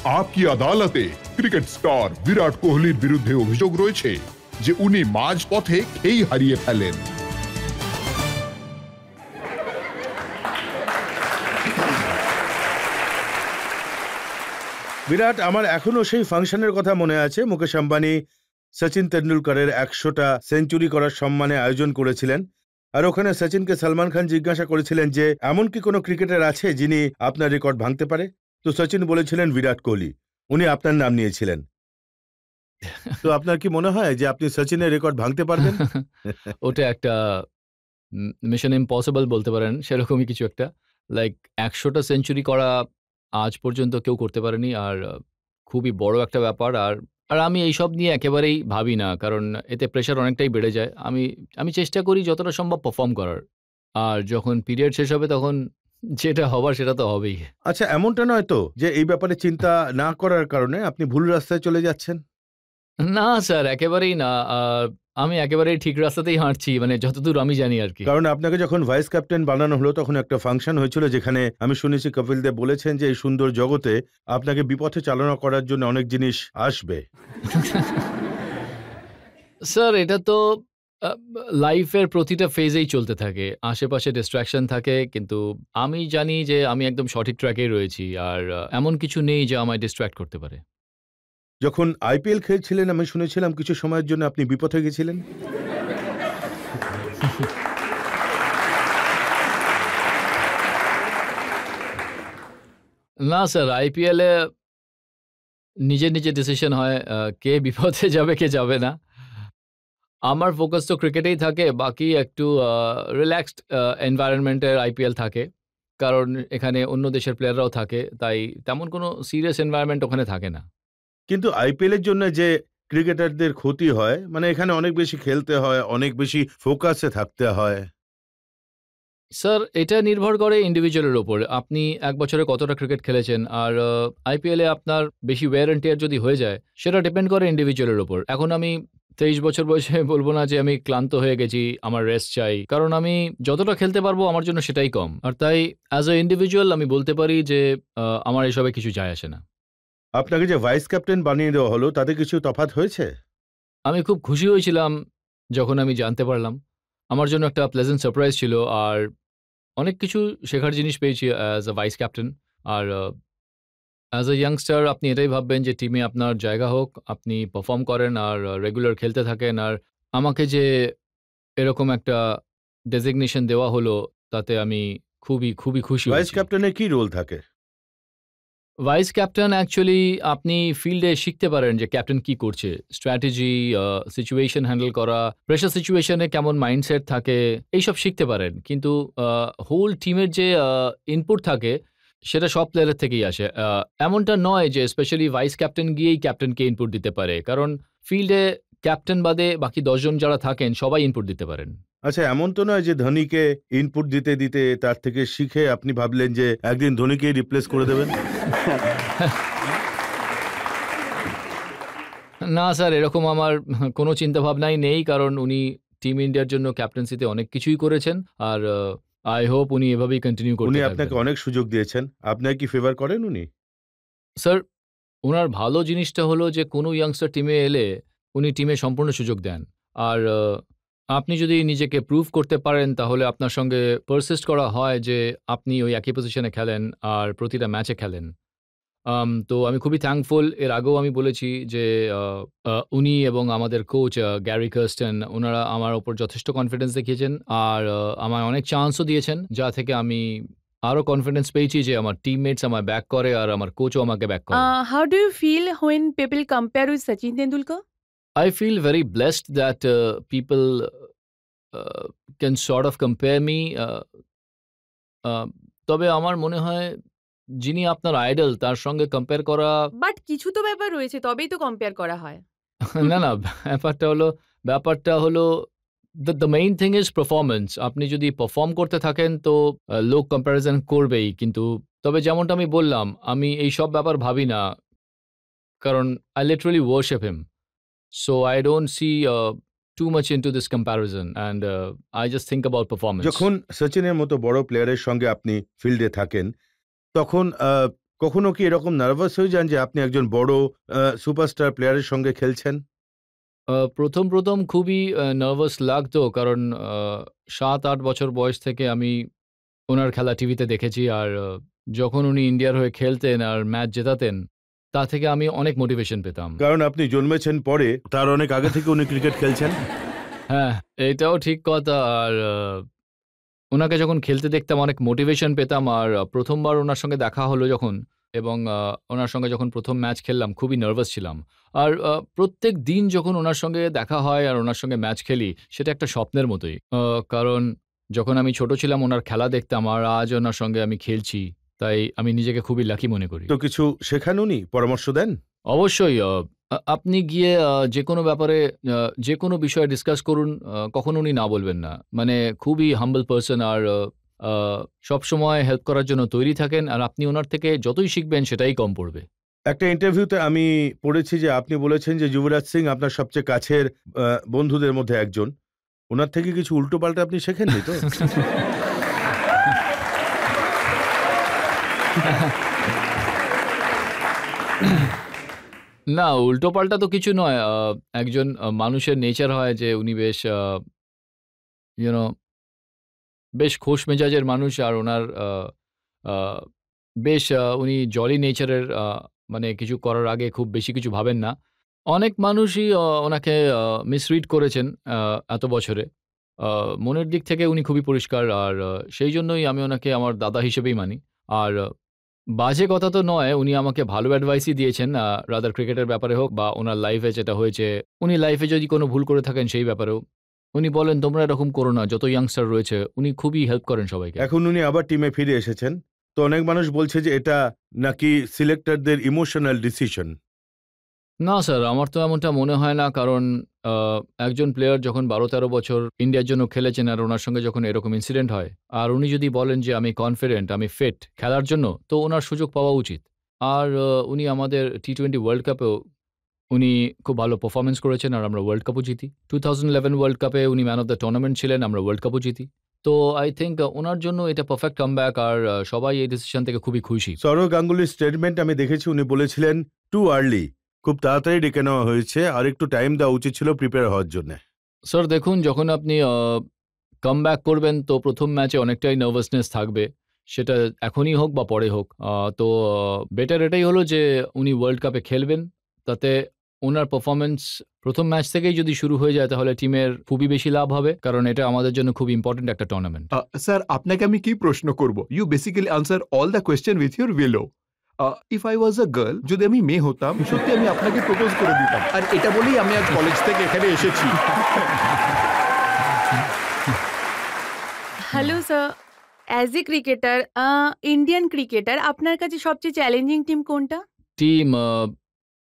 আপকি আদালতে cricket star বিরাট কোহলির বিরুদ্ধে অভিযোগ রয়েছে যে উনি মাঝপথে খেই হারিয়ে ফেলেন। বিরাট, আমার এখনো সেই ফাংশনের কথা মনে আছে। মুকেশ আম্বানি সচিন তেন্ডুলকরের 100টা সেঞ্চুরি করার সম্মানে আয়োজন করেছিলেন, আর ওখানে সচিনকে সালমান খান জিজ্ঞাসা করেছিলেন যে এমন কি কোনো ক্রিকেটার আছে যিনি আপনার রেকর্ড ভাঙতে পারে। তো সচিন বলেছিলেন বিরাট কোহলি। উনি আপনার নাম নিয়েছিলেন। তো আপনার কি মনে হয় যে আপনি সচিনের রেকর্ড ভাঙতে পারবেন? ওটা একটা মিশন ইম্পসিবল বলতে পারেন, সেরকমই কিছু একটা। লাইক 100টা সেঞ্চুরি করা আজ পর্যন্ত কেউ করতে পারেনি, আর খুবই বড় একটা ব্যাপার। আর আমি এইসব নিয়ে একেবারেই ভাবি না, কারণ এতে প্রেশার অনেকটাই বেড়ে যায়। আমি চেষ্টা করি যতটা সম্ভব পারফর্ম করার, আর যখন পিরিয়ড শেষ হবে তখন যেটা হবার সেটা তো হবেই। আচ্ছা, এমনটা নয় তো যে এই ব্যাপারে চিন্তা না করার কারণে আপনি ভুল রাস্তায় চলে যাচ্ছেন? না স্যার, একেবারেই না। আমি একেবারেই ঠিক রাস্তাতেই হাঁটছি, মানে যতদূর আমি জানি আর কি। কারণ আপনাকে যখন ভাইস ক্যাপ্টেন বানানো হলো তখন একটা ফাংশন হয়েছিল যেখানে আমি শুনেছি কপিল দেব বলেছেন যে এই সুন্দর জগতে আপনাকে বিপথে চালনা করার জন্য অনেক জিনিস আসবে। স্যার, এটা তো লাইফের প্রতিটা ফেজেই চলতে থাকে। আশেপাশে ডিস্ট্রাকশন থাকে, কিন্তু আমি জানি যে আমি একদম সঠিক ট্র্যাকেই রয়েছি, আর এমন কিছু নেই যে আমায় ডিস্ট্র্যাক্ট করতে পারে। যখন আইপিএল খেলছিলেন আমি শুনেছিলাম কিছু সময়ের জন্য আপনি বিপথে গেছিলেন। না স্যার, আইপিএলে নিজে ডিসিশন হয় কে বিপথে যাবে কে যাবে না। আমার ফোকাস তো ক্রিকেটেই থাকে, বাকি একটু রিল্যাক্সড এনভায়রনমেন্টের আইপিএল থাকে, কারণ এখানে অন্য দেশের প্লেয়াররাও থাকে, তাই তেমন কোনো সিরিয়াস এনভায়রনমেন্ট ওখানে থাকে না। কিন্তু আইপিএল এর জন্য যে ক্রিকেটারদের ক্ষতি হয়, মানে এখানে অনেক বেশি খেলতে হয়, অনেক বেশি ফোকাসে থাকতে হয়। স্যার, এটা নির্ভর করে ইন্ডিভিজুয়ালের ওপর। আপনি এক বছরে কতটা ক্রিকেট খেলেছেন, আর আইপিএলে আপনার বেশি ওয়্যার অ্যান্ড টিয়ার যদি হয়ে যায়, সেটা ডিপেন্ড করে ইন্ডিভিজুয়ালের ওপর। এখন আমি 23 বছর বয়সে বলবো না যে আমি ক্লান্ত হয়ে গেছি, আমার রেস্ট চাই, কারণ আমি যতটা খেলতে পারবো আমার জন্য সেটাই কম। আর তাই অ্যাজ এ ইন্ডিভিজুয়াল আমি বলতে পারি যে আমার এসবে কিছু যায় আসে না। আপনাকে যে ভাইস ক্যাপ্টেন বানিয়ে দেওয়া হলো তাতে কিছু তফাৎ হয়েছে? আমি খুব খুশি হয়েছিলাম যখন আমি জানতে পারলাম। আমার জন্য একটা প্লেজেন্ট সারপ্রাইজ ছিল, আর অনেক কিছু শেখার জিনিস পেয়েছি অ্যাজ আ ভাইস ক্যাপ্টেন। আর অ্যাজ আ ইয়াংস্টার আপনি এটাই ভাববেন যে টিমে আপনার জায়গা হোক, আপনি পারফর্ম করেন আর রেগুলার খেলতে থাকেন। আর আমাকে যে এরকম একটা ডেজিগনেশন দেওয়া হলো, তাতে আমি খুবই খুশি ভাইস হয়েছি। ক্যাপ্টেনের কি রোল থাকে? ভাইস ক্যাপ্টেন অ্যাকচুয়ালি আপনি ফিল্ডে শিখতে পারেন যে ক্যাপ্টেন কি করছে, স্ট্র্যাটেজি, সিচুয়েশন হ্যান্ডেল করা, প্রেশার সিচুয়েশনে কেমন মাইন্ডসেট থাকে, এইসব শিখতে পারেন। কিন্তু হোল টিমের যে ইনপুট থাকে সেটা সব প্লেয়ারের থেকেই আসে। এমনটা নয় যে স্পেশালি ভাইস ক্যাপ্টেন গিয়েই ক্যাপ্টেনকে ইনপুট দিতে পারে, কারণ ফিল্ডে ক্যাপ্টেন বাদে বাকি 10 জন যারা থাকেন সবাই ইনপুট দিতে পারেন। আচ্ছা, এমন তো নয় যে ধোনিকে ইনপুট দিতে দিতে তার থেকে শিখে আপনি ভাবলেন যে একদিন ধোনিকে রিপ্লেস করে দেবেন? না স্যার, এরকম আমার কোনো চিন্তাভাবনাই নেই, কারণ উনি টিম ইন্ডিয়ার জন্য ক্যাপ্টেন্সিতে অনেক কিছুই করেছেন, আর আই হোপ উনি এভাবেই কন্টিনিউ করতে উনি থাকবেন। আপনাকে অনেক সুযোগ দিয়েছেন, আপনার কি ফেভার করেন উনি? স্যার, উনার ভালো জিনিসটা হলো যে কোনো ইয়াংস্টার টিমে এলে উনি টিমে সম্পূর্ণ সুযোগ দেন। আর আপনি যদি নিজেকে প্রুভ করতে পারেন তাহলে আপনার সঙ্গে পারসিস্ট করা হয় যে আপনি ওই একই পজিশনে খেলেন আর প্রতিটা ম্যাচে খেলেন। তো আমি খুবই থ্যাঙ্কফুল। এর আগেও আমি বলেছি যে আ আ উনি এবং আমাদের কোচ গ্যারি কার্স্টেন, উনারা আমার উপর যথেষ্ট কনফিডেন্স দেখিয়েছেন, আর আমায় অনেক চান্সও দিয়েছেন, যা থেকে আমি আরো কনফিডেন্স পেয়েছি যে আমার টিমমেটস আমায় ব্যাক করে আর আমার কোচও আমাকে ব্যাক করে। How do you feel when people compare with Sachin Tendulkar? I feel very blessed that people uh, can sort of compare me. তবে আমার মনে হয় যিনি আপনার আইডল তার সঙ্গে কম্পেয়ার করা বাট কিছু তো ব্যাপার রয়েছে, তবেই তো কম্পেয়ার করা হয়। না, ব্যাপারটা হলো the main thing is performance. আপনি যদি পারফর্ম করতে থাকেন তো লোক কম্প্যারিজন করবেই। কিন্তু তবে যেমনটা আমি বললাম, আমি এইসব ব্যাপার ভাবি না, কারণ I literally worship him. So I don't see too much into this comparison, and I just think about performance. যখন সচিনের মতো বড় প্লেয়ারের সঙ্গে আপনি ফিল্ডে থাকেন তখন কখনো কি এরকম নার্ভাস হয়ে যান যে আপনি একজন বড় সুপারস্টার প্লেয়ারের সঙ্গে খেলছেন? প্রথম খুবই নার্ভাস লাগতো, কারণ ৭-৮ বছর বয়স থেকে আমি ওনার খেলা টিভিতে দেখেছি। আর যখন উনি ইন্ডিয়ার হয়ে খেলতেন আর ম্যাচ জেতাতেন, তা থেকে আমি অনেক মোটিভেশন পেতাম। কারণ আপনি জন্মেছেন পরে, তার অনেক আগে থেকে উনি ক্রিকেট খেলছেন। হ্যাঁ, এটাও ঠিক কথা। আর ওনাকে যখন খেলতে দেখতাম অনেক মোটিভেশন পেতাম। আর প্রথমবার ওনার সঙ্গে দেখা হলো যখন, এবং ওনার সঙ্গে যখন প্রথম ম্যাচ খেললাম, খুবই নার্ভাস ছিলাম। আর প্রত্যেক দিন যখন ওনার সঙ্গে দেখা হয় আর ওনার সঙ্গে ম্যাচ খেলি, সেটা একটা স্বপ্নের মতোই। কারণ যখন আমি ছোট ছিলাম ওনার খেলা দেখতাম, আর আজ ওনার সঙ্গে আমি খেলছি, তাই আমি নিজেকে খুবই লাকি মনে করি। তো কিছু শেখান উনি, পরামর্শ দেন? অবশ্যই। আপনি গিয়ে যেকোনো ব্যাপারে যেকোনো বিষয়ে ডিসকাস করুন, কখনো উনি না বলবেন না। মানে খুবই হাম্বল পারসন, আর সবসময় হেল্প করার জন্য তৈরি থাকেন। আর আপনি ওনার থেকে যতই শিখবেন সেটাই কম পড়বে। একটা ইন্টারভিউতে আমি পড়েছি যে আপনি বলেছেন যে যুবরাজ সিং আপনার সবচেয়ে কাছের বন্ধুদের মধ্যে একজন। ওনার থেকে কিছু উল্টোপাল্টা আপনি শেখেননি তো? না, উল্টোপাল্টা তো কিছু নয়। একজন মানুষের নেচার হয় যে উনি বেশ ইউনো বেশ খোশ মেজাজের মানুষ। আর ওনার বেশ উনি জলি নেচারের, মানে কিছু করার আগে খুব বেশি কিছু ভাবেন না। অনেক মানুষই ওনাকে মিসরিড করেছেন এত বছরে। মনের দিক থেকে উনি খুবই পরিষ্কার। আর সেই জন্যই আমি ওনাকে আমার দাদা হিসেবেই মানি। আর বাজে কথা তো নয়, উনি আমাকে ভালো অ্যাডভাইসই দিয়েছেন, রাদার ক্রিকেটের ব্যাপারে হোক বা ওনার লাইফে যেটা হয়েছে। উনি লাইফে যদি কোনো ভুল করে থাকেন সেই ব্যাপারেও উনি বলেন, তোমরা এরকম করো না। যত ইয়াংস্টার রয়েছে উনি খুবই হেল্প করেন সবাইকে। এখন উনি আবার টিমে ফিরে এসেছেন, তো অনেক মানুষ বলছে যে এটা নাকি সিলেক্টরদের ইমোশনাল ডিসিশন। না স্যার, আমার তো এমনটা মনে হয় না। কারণ একজন প্লেয়ার যখন ১২-১৩ বছর ইন্ডিয়ার জন্য খেলেছেন আর ওনার সঙ্গে যখন এরকম ইনসিডেন্ট হয়, আর উনি যদি বলেন যে আমি কনফিডেন্ট, আমি ফিট খেলার জন্য, তো ওনার সুযোগ পাওয়া উচিত। আর উনি আমাদের টি-20 ওয়ার্ল্ড কাপেও উনি খুব ভালো পারফরম্যান্স করেছেন আর আমরা ওয়ার্ল্ড কাপও জিতি। 2011 ওয়ার্ল্ড কাপে উনি ম্যান অফ দ্য টুর্নামেন্ট ছিলেন, আমরা ওয়ার্ল্ড কাপও জিতি। তো আই থিংক ওনার জন্য এটা পারফেক্ট কামব্যাক। আর সবাই এই ডিসিশন থেকে খুবই খুশি। সৌরভ গাঙ্গুলির স্টেটমেন্ট আমি দেখেছি, উনি বলেছিলেন টু আর্লি, খুব তাড়াতাড়ি ডেকে নেওয়া হয়েছে, আর একটু টাইম দেওয়া উচিত ছিল প্রিপেয়ার হওয়ার জন্য। স্যার দেখুন, যখন আপনি কামব্যাক করবেন তো প্রথম ম্যাচে অনেকটাই নার্ভাসনেস থাকবে, সেটা এখনই হোক বা পরে হোক। তো বেটার এটাই হলো যে উনি ওয়ার্ল্ড কাপে খেলবেন, তাতে ওনার পারফরমেন্স প্রথম ম্যাচ থেকেই যদি শুরু হয়ে যায় তাহলে টিমের খুবই বেশি লাভ হবে, কারণ এটা আমাদের জন্য খুব ইম্পর্টেন্ট একটা টুর্নামেন্ট। স্যার আপনাকে আমি কি প্রশ্ন করব? You basically answer all the question with your willow. If I was a girl, যদি আমি মেয়ে হতাম, সত্যি আমি আপনাকে প্রপোজ করে দিতাম। আর এটা বলেই আমি আজ কলেজ থেকে এখানে এসেছি। Hello sir, as a cricketer, Indian cricketer আপনার কাছে সবচেয়ে চ্যালেঞ্জিং টিম কোনটা? টিম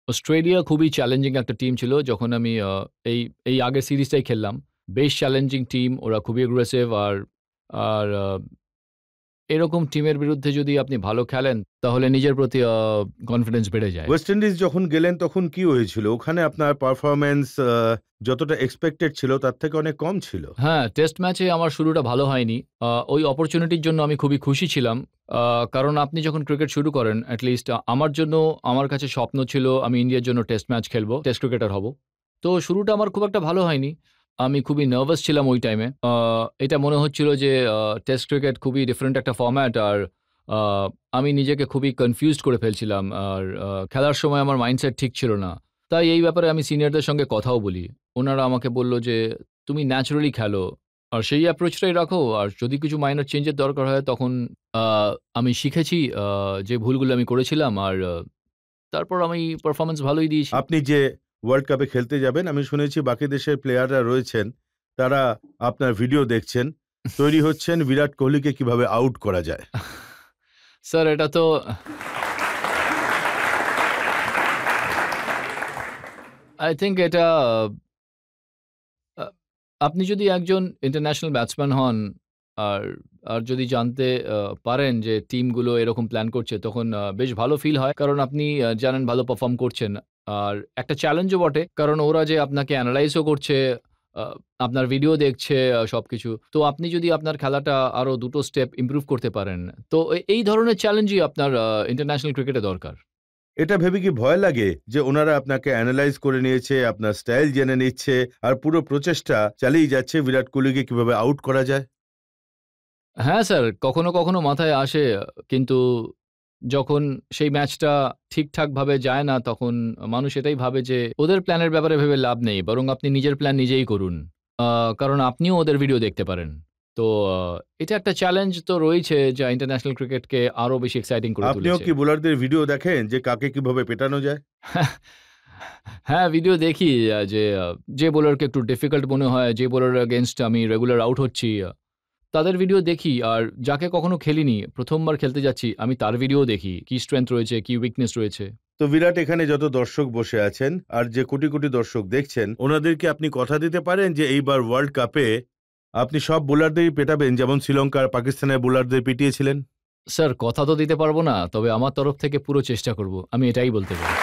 অস্ট্রেলিয়া খুবই চ্যালেঞ্জিং একটা টিম ছিল। যখন আমি এই আগের সিরিজটাই খেললাম, বেশ চ্যালেঞ্জিং টিম, ওরা খুবই অ্যাগ্রেসিভ। আর আর এরকম টিমের বিরুদ্ধে যদি আপনি ভালো খেলেন তাহলে নিজের প্রতি কনফিডেন্স বেড়ে যায়। ওয়েস্ট ইন্ডিজ যখন গেলেন তখন কি হয়েছিল ওখানে? আপনার পারফরমেন্স যতটা এক্সপেক্টেড ছিল তার থেকে অনেক কম ছিল। হ্যাঁ, টেস্ট ম্যাচে আমার শুরুটা ভালো হয়নি। ওই অপরচুনিটির জন্য আমি খুবই খুশি ছিলাম। কারণ আপনি যখন ক্রিকেট শুরু করেন, অ্যাটলিস্ট আমার জন্য, আমার কাছে স্বপ্ন ছিল আমি ইন্ডিয়ার জন্য টেস্ট ম্যাচ খেলবো, টেস্ট ক্রিকেটার হব। তো শুরুটা আমার খুব একটা ভালো হয়নি। আমি খুবই নার্ভাস ছিলাম ওই টাইমে। এটা মনে হচ্ছিল যে টেস্ট ক্রিকেট খুবই ডিফারেন্ট একটা ফরম্যাট। আর আমি নিজেকে খুবই কনফিউজড করে ফেলছিলাম। আর খেলার সময় আমার মাইন্ডসেট ঠিক ছিল না। তাই এই ব্যাপারে আমি সিনিয়রদের সঙ্গে কথাও বলি। ওনারা আমাকে বলল যে তুমি ন্যাচারালি খেলো আর সেই অ্যাপ্রোচটাই রাখো। আর যদি কিছু মাইনর চেঞ্জের দরকার হয় তখন আমি শিখেছি যে ভুলগুলো আমি করেছিলাম। আর তারপর আমি পারফরমেন্স ভালোই দিয়েছি। আপনি যে ওয়ার্ল্ড কাপে খেলতে যাবেন, আমি শুনেছি বাকি দেশের প্লেয়াররা রয়েছেন, তারা আপনার ভিডিও দেখছেন, তৈরি হচ্ছেন বিরাট কোহলিকে কিভাবে আউট করা যায়। স্যার এটা তো আই থিঙ্ক এটা আপনি যদি একজন ইন্টারন্যাশনাল ব্যাটসম্যান হন আর আর যদি জানতে পারেন যে টিমগুলো এরকম প্ল্যান করছে, তখন বেশ ভালো ফিল হয়। কারণ আপনি জানেন ভালো পারফর্ম করছেন। আর একটা চ্যালেঞ্জও বটে, কারণ ওরা যে আপনাকে অ্যানালাইজও করছে, আপনার ভিডিও দেখছে সবকিছু। তো আপনি যদি আপনার খেলাটা আরো ২ টো স্টেপ ইমপ্রুভ করতে পারেন, তো এই ধরনের চ্যালেঞ্জই আপনার ইন্টারন্যাশনাল ক্রিকেটে দরকার। এটা ভেবে কি ভয় লাগে যে ওনারা আপনাকে অ্যানালাইজ করে নিয়েছে, আপনার স্টাইল জেনে নিচ্ছে আর পুরো প্রচেষ্টা চালিয়ে যাচ্ছে বিরাট কোহলিকে কিভাবে আউট করা যায়? হ্যাঁ, স্যার কখনো মাথায় আসে, কিন্তু যখন সেই ম্যাচটা ঠিকঠাকভাবে যায় না, তখন মানুষ এটাই ভাবে যে ওদের প্ল্যানের ব্যাপারে ভেবে লাভ নেই। বরং আপনি নিজের প্ল্যান নিজেই করুন। কারণ আপনিও ওদের ভিডিও দেখতে পারেন। তো এটা একটা চ্যালেঞ্জ তো রয়েছে যা ইন্টারন্যাশনাল ক্রিকেটকে আরো বেশি এক্সাইটিং করে আপনিও তুলেছে। কি বোলারদের ভিডিও দেখেন যে কাকে কিভাবে পেটানো যায়? হ্যাঁ, ভিডিও দেখি যে বোলারকে একটু ডিফিকাল্ট মনে হয়, যে বোলারের এগেইনস্ট আমি রেগুলার আউট হচ্ছি, তাদের ভিডিও দেখি। আর যাকে কখনো খেলিনি, ১ম বার খেলতে যাচ্ছি, আমি তার ভিডিও দেখি। কি স্ট্রেংথ রয়েছে, কি উইকনেস রয়েছে। তো বিরাট এখানে যত দর্শক বসে আছেন আর যে কোটি কোটি দর্শক দেখছেন, ওনাদেরকে আপনি কথা দিতে পারেন যে এইবার ওয়ার্ল্ড কাপে আপনি সব বোলারদেরই পেটাবেন যেমন শ্রীলঙ্কা আর পাকিস্তানের বোলারদের পিটিয়েছিলেন? স্যার কথা তো দিতে পারবো না, তবে আমার তরফ থেকে পুরো চেষ্টা করব। আমি এটাই বলতে পারি।